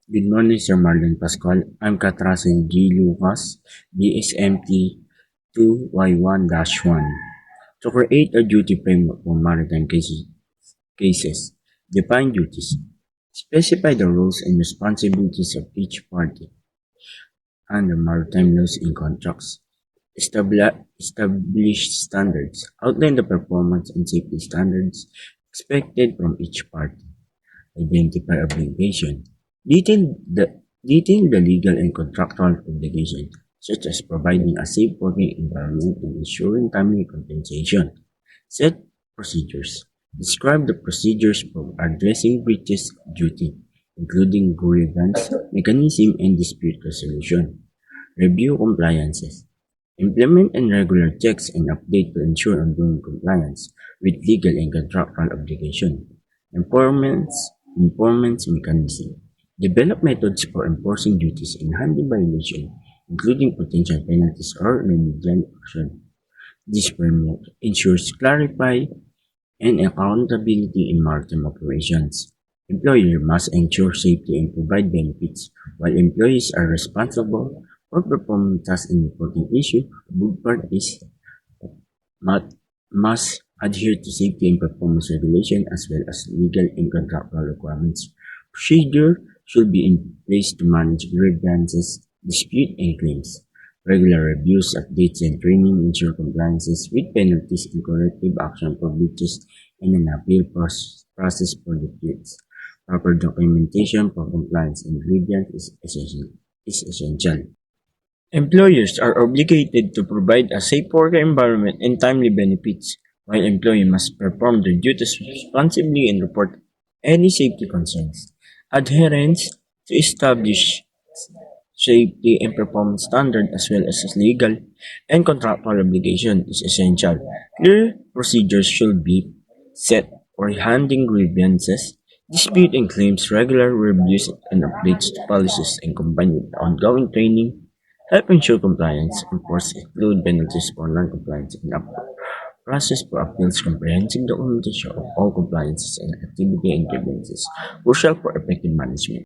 Good morning, Sir Marlon Pascual. I'm Katrasin G. Lucas, BSMT 2Y1-1. To create a duty framework for maritime cases, define duties, specify the roles and responsibilities of each party under maritime laws and contracts, establish standards, outline the performance and safety standards expected from each party, identify obligation, detail the legal and contractual obligations, such as providing a safe working environment and ensuring timely compensation. Set procedures. Describe the procedures for addressing breaches of duty, including grievance mechanism and dispute resolution. Review compliances. Implement and regular checks and update to ensure ongoing compliance with legal and contractual obligations. Informants mechanism. Develop methods for enforcing duties and handling violations, including potential penalties or remedial action. This framework ensures clarity and accountability in maritime operations. Employer must ensure safety and provide benefits, while employees are responsible for performing tasks and reporting issues. Both parties must adhere to safety and performance regulation as well as legal and contractual requirements. Procedure should be in place to manage grievances, dispute, and claims. Regular reviews, updates, and training ensure compliances with penalties and corrective action for breaches and an appeal process for disputes. Proper documentation for compliance and grievance is essential. Employers are obligated to provide a safe work environment and timely benefits, while employees must perform their duties responsibly and report any safety concerns. Adherence to established safety and performance standards as well as legal and contractual obligation is essential. Clear procedures should be set for handling grievances, dispute and claims, regular reviews and updates to policies, and combined with ongoing training help ensure compliance. Enforce include penalties for non-compliance and process for appeals, comprehensive documentation of all compliances and activity and grievances, crucial for effective management.